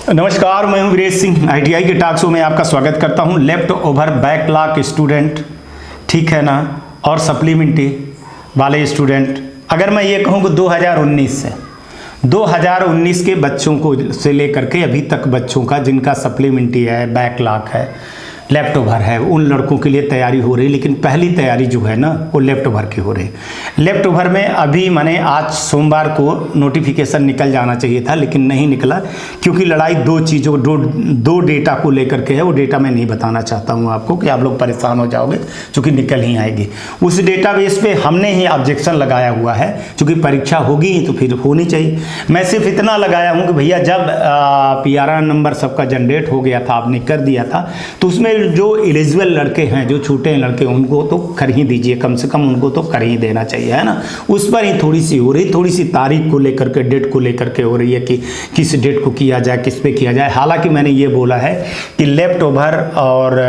नमस्कार, मैं हूं वीरेश सिंह। आईटीआई के टॉक शो में आपका स्वागत करता हूं। लेफ्ट ओवर बैकलॉग स्टूडेंट, ठीक है ना, और सप्लीमेंट्री वाले स्टूडेंट, अगर मैं ये कहूं कि 2019 के बच्चों को से लेकर के अभी तक बच्चों का जिनका सप्लीमेंट्री है, बैकलॉग है, लेफ्ट ओवर है, उन लड़कों के लिए तैयारी हो रही। लेकिन पहली तैयारी जो है ना वो लेफ्ट ओवर की हो रही। लेफ्ट ओवर में अभी मैंने आज सोमवार को नोटिफिकेशन निकल जाना चाहिए था, लेकिन नहीं निकला, क्योंकि लड़ाई दो चीज़ों दो डेटा को लेकर के है। वो डेटा मैं नहीं बताना चाहता हूँ आपको कि आप लोग परेशान हो जाओगे, क्योंकि निकल ही आएगी। उस डेटा बेस पे हमने ही ऑब्जेक्शन लगाया हुआ है, क्योंकि परीक्षा होगी तो फिर होनी चाहिए। मैं सिर्फ इतना लगाया हूँ कि भैया जब PRR नंबर सबका जनरेट हो गया था, आपने कर दिया था, तो उसमें जो एलिजिबल लड़के हैं, जो छोटे हैं लड़के, उनको तो कर ही दीजिए, कम से कम उनको तो कर ही देना चाहिए, है ना। उस पर ही थोड़ी सी हो रही, थोड़ी सी तारीख को लेकर के, डेट को लेकर के हो रही है कि किस डेट को किया जाए, किस पे किया जाए। हालांकि मैंने ये बोला है कि लेफ्ट ओवर और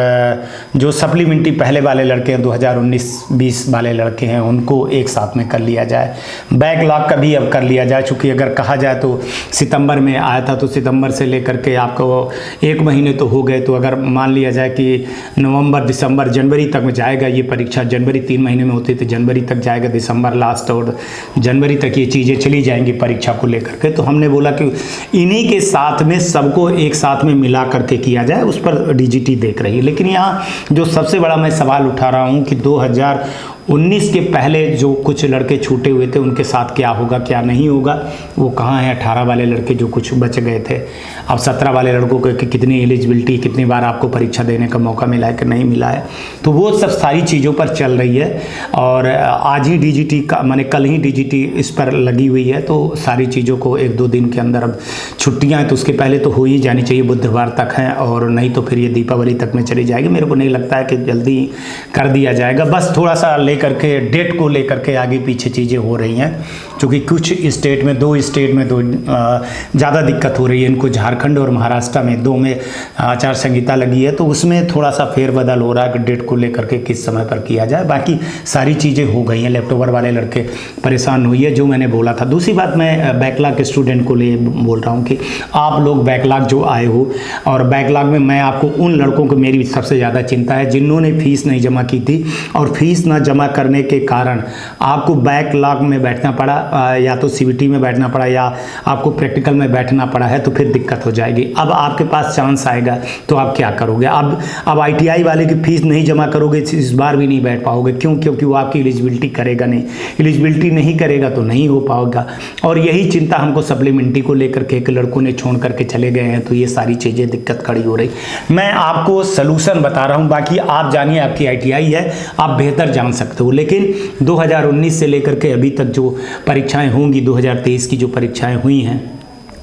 जो सप्लीमेंट्री पहले वाले लड़के हैं, 2019-20 वाले लड़के हैं, उनको एक साथ में कर लिया जाए। बैकलॉग का भी अब कर लिया जाए, चूँकि अगर कहा जाए तो सितंबर में आया था, तो सितंबर से लेकर के आपको 1 महीने तो हो गए। तो अगर मान लिया जाए कि नवंबर, दिसंबर, जनवरी तक में जाएगा ये परीक्षा। जनवरी 3 महीने में होती है, तो जनवरी तक जाएगा, दिसंबर लास्ट और जनवरी तक ये चीज़ें चली जाएंगी परीक्षा को लेकर के। तो हमने बोला कि इन्हीं के साथ में सबको एक साथ में मिला करके किया जाए। उस पर DGT देख रही है। लेकिन यहाँ जो सबसे बड़ा मैं सवाल उठा रहा हूँ कि 2019 के पहले जो कुछ लड़के छूटे हुए थे, उनके साथ क्या होगा, क्या नहीं होगा, वो कहाँ है। 18 वाले लड़के जो कुछ बच गए थे, अब 17 वाले लड़कों को कितनी एलिजिबिलिटी, कितनी बार आपको परीक्षा देने का मौका मिला है कि नहीं मिला है, तो वो सब सारी चीज़ों पर चल रही है। और आज ही DGT का, माने कल ही DGT इस पर लगी हुई है। तो सारी चीज़ों को 1-2 दिन के अंदर, अब छुट्टियाँ हैं तो उसके पहले तो हो ही जानी चाहिए, बुधवार तक हैं, और नहीं तो फिर ये दीपावली तक में चली जाएगी। मेरे को नहीं लगता है कि जल्दी कर दिया जाएगा। बस थोड़ा सा करके डेट को लेकर के आगे पीछे चीज़ें हो रही हैं, क्योंकि कुछ स्टेट में, 2 स्टेट में ज़्यादा दिक्कत हो रही है इनको। झारखंड और महाराष्ट्र में 2 में आचार संहिता लगी है, तो उसमें थोड़ा सा फेरबदल हो रहा है कि डेट को लेकर के किस समय पर किया जाए। बाकी सारी चीज़ें हो गई हैं। लेफ्ट ओवर वाले लड़के परेशान हुई है, जो मैंने बोला था। दूसरी बात, मैं बैकलॉग स्टूडेंट को ले बोल रहा हूँ कि आप लोग बैकलॉग जो आए हो, और बैकलॉग में मैं आपको उन लड़कों को मेरी सबसे ज़्यादा चिंता है जिन्होंने फीस नहीं जमा की थी, और फीस ना जमा करने के कारण आपको बैकलॉग में बैठना पड़ा, या तो CBT में बैठना पड़ा, या आपको प्रैक्टिकल में बैठना पड़ा है, तो फिर दिक्कत हो जाएगी। अब आपके पास चांस आएगा तो आप क्या करोगे। अब ITI वाले की फीस नहीं जमा करोगे, इस बार भी नहीं बैठ पाओगे। क्यों? क्योंकि वो आपकी एलिजिबिलिटी करेगा नहीं। एलिजिबिलिटी नहीं करेगा तो नहीं हो पाएगा। और यही चिंता हमको सप्लीमेंट्री को लेकर के, एक लड़कों ने छोड़ करके चले गए हैं, तो ये सारी चीज़ें दिक्कत खड़ी हो रही। मैं आपको सलूशन बता रहा हूँ, बाकी आप जानिए, आपकी ITI है, आप बेहतर जान सकते हो। लेकिन 2019 से लेकर के अभी तक जो परीक्षाएं होंगी, 2023 की जो परीक्षाएं हुई हैं,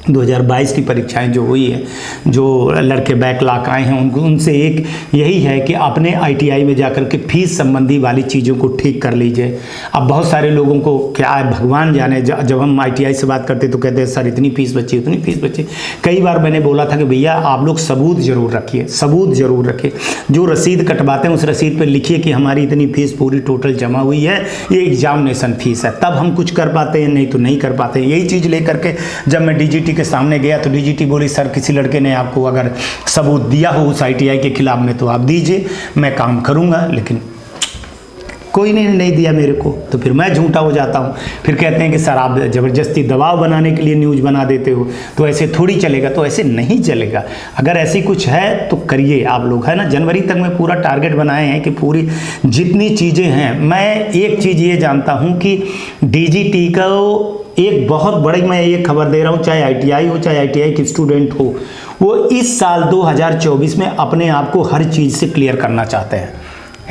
2022 की परीक्षाएं जो हुई है, जो लड़के बैकलॉग आए हैं, उनसे एक यही है कि अपने ITI में जाकर के फीस संबंधी वाली चीज़ों को ठीक कर लीजिए। अब बहुत सारे लोगों को क्या है, भगवान जाने, जब हम ITI से बात करते तो कहते हैं सर इतनी फीस बची, उतनी फीस बची। कई बार मैंने बोला था कि भैया आप लोग सबूत जरूर रखिए, सबूत जरूर रखिए। जो रसीद कटवाते हैं उस रसीद पर लिखिए कि हमारी इतनी फीस पूरी टोटल जमा हुई है, ये एग्जामिनेशन फीस है, तब हम कुछ कर पाते हैं, नहीं तो नहीं कर पाते। यही चीज़ लेकर के जब मैं DGT के सामने गया तो DGT बोली सर किसी लड़के ने आपको अगर सबूत दिया हो उस ITI के खिलाफ में तो आप दीजिए, मैं काम करूंगा। लेकिन कोई ने नहीं दिया मेरे को, तो फिर मैं झूठा हो जाता हूँ। फिर कहते हैं कि सर आप ज़बरदस्ती दबाव बनाने के लिए न्यूज़ बना देते हो, तो ऐसे थोड़ी चलेगा। तो ऐसे नहीं चलेगा। अगर ऐसी कुछ है तो करिए आप लोग, है ना। जनवरी तक में पूरा टारगेट बनाए हैं कि पूरी जितनी चीज़ें हैं। मैं एक चीज़ ये जानता हूँ कि DGT को एक बहुत बड़ी, मैं ये खबर दे रहा हूँ, चाहे ITI हो, चाहे ITI के स्टूडेंट हो, वो इस साल 2024 में अपने आप को हर चीज़ से क्लियर करना चाहते हैं।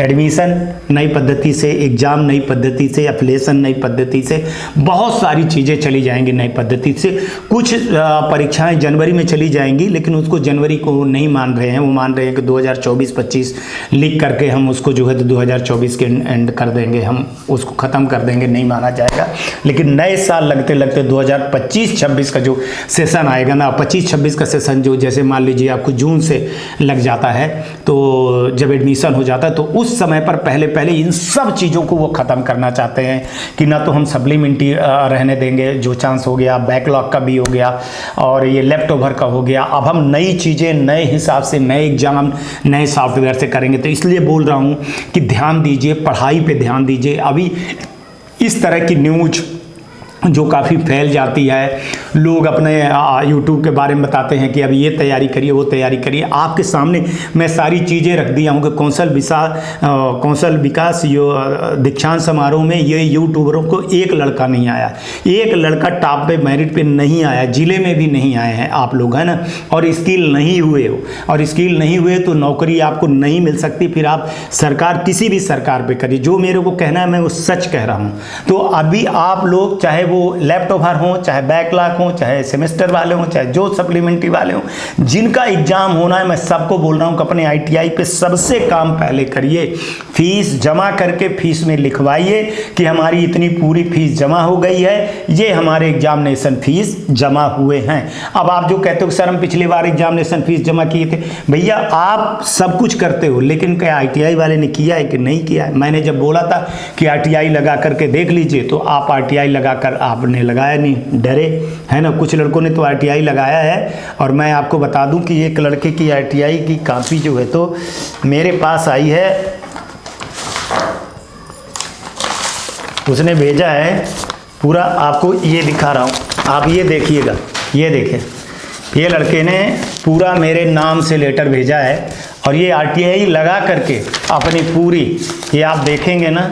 एडमिशन नई पद्धति से, एग्ज़ाम नई पद्धति से, एप्लीकेशन नई पद्धति से, बहुत सारी चीज़ें चली जाएंगी नई पद्धति से। कुछ परीक्षाएं जनवरी में चली जाएंगी, लेकिन उसको जनवरी को नहीं मान रहे हैं। वो मान रहे हैं कि 2024-25 लिख करके हम उसको जो है तो 2024 के एंड कर देंगे, हम उसको ख़त्म कर देंगे, नहीं माना जाएगा। लेकिन नए साल लगते लगते 2025-26 का जो सेशन आएगा ना, 25-26 का सेशन जो, जैसे मान लीजिए आपको जून से लग जाता है, तो जब एडमिशन हो जाता है तो उस समय पर पहले पहले इन सब चीज़ों को वो ख़त्म करना चाहते हैं कि ना तो हम सप्लीमेंट्री रहने देंगे, जो चांस हो गया बैकलॉग का भी हो गया और ये लेफ्ट ओवर का हो गया। अब हम नई चीज़ें नए हिसाब से नए एग्जाम नए सॉफ्टवेयर से करेंगे। तो इसलिए बोल रहा हूँ कि ध्यान दीजिए, पढ़ाई पे ध्यान दीजिए। अभी इस तरह की न्यूज जो काफ़ी फैल जाती है, लोग अपने यूट्यूब के बारे में बताते हैं कि अभी ये तैयारी करिए वो तैयारी करिए। आपके सामने मैं सारी चीज़ें रख दिया हूँ कि कौशल विकास दीक्षांत समारोह में ये यूट्यूबरों को एक लड़का नहीं आया, एक लड़का टॉप पे मेरिट पे नहीं आया, जिले में भी नहीं आए हैं आप लोग, है ना। और स्किल नहीं हुए हो, और स्किल नहीं हुए तो नौकरी आपको नहीं मिल सकती। फिर आप सरकार किसी भी सरकार पे करिए, जो मेरे को कहना है मैं वो सच कह रहा हूँ। तो अभी आप लोग चाहे वो लेफ्ट ओवर हो, चाहे बैकलॉग हो, चाहे सेमेस्टर वाले हो, चाहे जो सप्लीमेंट्री वाले हो, जिनका एग्जाम होना है, मैं सबको बोल रहा हूं कि अपने आईटीआई पे सबसे काम पहले करिए। फीस जमा करके फीस में लिखवाइए कि हमारी इतनी पूरी फीस जमा हो गई है, ये हमारे एग्जामिनेशन फीस जमा हुए हैं। अब आप जो कहते हो सर हम पिछली बार एग्जामिनेशन फीस जमा किए थे, भैया आप सब कुछ करते हो, लेकिन क्या आईटीआई वाले ने किया है कि नहीं किया है? मैंने जब बोला था कि आरटीआई लगा करके देख लीजिए, तो आप आरटीआई लगा कर आपने लगाया नहीं, डरे, है ना। कुछ लड़कों ने तो आरटीआई लगाया है। और मैं आपको बता दूं कि एक लड़के की आरटीआई की कॉपी जो है तो मेरे पास आई है, उसने भेजा है पूरा, आपको ये दिखा रहा हूँ, आप ये देखिएगा, ये देखें, ये लड़के ने पूरा मेरे नाम से लेटर भेजा है और ये आरटीआई लगा करके अपनी पूरी, ये आप देखेंगे ना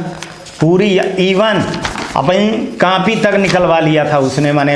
पूरी, इवन अपनी कॉपी तक निकलवा लिया था उसने, माने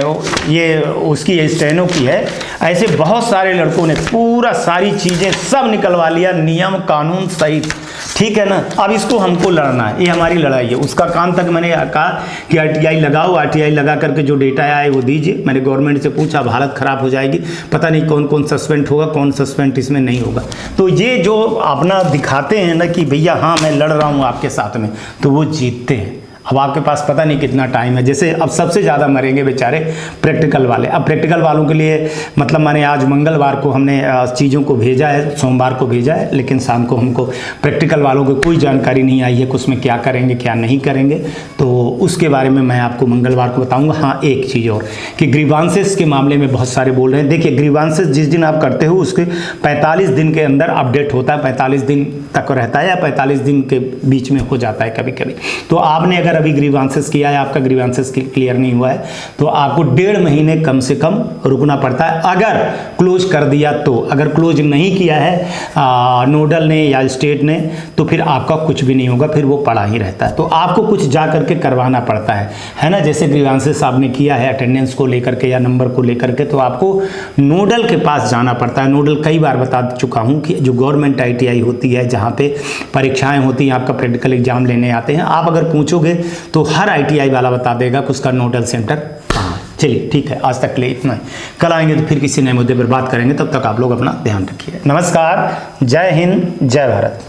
ये उसकी स्टेनो की है। ऐसे बहुत सारे लड़कों ने पूरा सारी चीज़ें सब निकलवा लिया, नियम कानून सहित, ठीक है ना। अब इसको हमको लड़ना है, ये हमारी लड़ाई है। उसका काम तक मैंने कहा कि आरटीआई लगाओ, आरटीआई लगा करके जो डेटा आए वो दीजिए। मैंने गवर्नमेंट से पूछा, अब हालत ख़राब हो जाएगी, पता नहीं कौन कौन सस्पेंड होगा, कौन सस्पेंड इसमें नहीं होगा। तो ये जो अपना दिखाते हैं ना कि भैया हाँ मैं लड़ रहा हूँ आपके साथ में, तो वो जीतते हैं। अब आपके पास पता नहीं कितना टाइम है। जैसे अब सबसे ज़्यादा मरेंगे बेचारे प्रैक्टिकल वाले। अब प्रैक्टिकल वालों के लिए मतलब मैंने आज मंगलवार को हमने चीज़ों को भेजा है, सोमवार को भेजा है, लेकिन शाम को हमको प्रैक्टिकल वालों को कोई जानकारी नहीं आई है कि उसमें क्या करेंगे क्या नहीं करेंगे। तो उसके बारे में मैं आपको मंगलवार को बताऊँगा। हाँ एक चीज़ और कि ग्रीवांसेस के मामले में बहुत सारे बोल रहे हैं। देखिए ग्रीवांसेस जिस दिन आप करते हो उसके 45 दिन के अंदर अपडेट होता है, 45 दिन तक रहता है या 45 दिन के बीच में हो जाता है कभी कभी। तो आपने अगर अभी ग्रीवांसेस किया है, आपका ग्रीवांसेस क्लियर नहीं हुआ है, तो आपको 1.5 महीने कम से कम रुकना पड़ता है अगर क्लोज कर दिया। तो अगर क्लोज नहीं किया है नोडल ने या स्टेट ने, तो फिर आपका कुछ भी नहीं होगा, फिर वो पड़ा ही रहता है। तो आपको कुछ जा करके करवाना पड़ता है ना। जैसे ग्रीवांसेस आपने किया है अटेंडेंस को लेकर के या नंबर को लेकर के, तो आपको नोडल के पास जाना पड़ता है। नोडल कई बार बता चुका हूँ कि जो गवर्नमेंट आईटीआई होती है, जहाँ पे परीक्षाएं होती हैं, आपका प्रैक्टिकल एग्जाम लेने आते हैं, आप अगर पूछोगे तो हर आईटीआई वाला बता देगा कि उसका नोडल सेंटर कहाँ है। चलिए ठीक है, आज तक के लिए इतना ही। कल आएंगे तो फिर किसी नए मुद्दे पर बात करेंगे। तब तक आप लोग अपना ध्यान रखिए। नमस्कार, जय हिंद, जय भारत।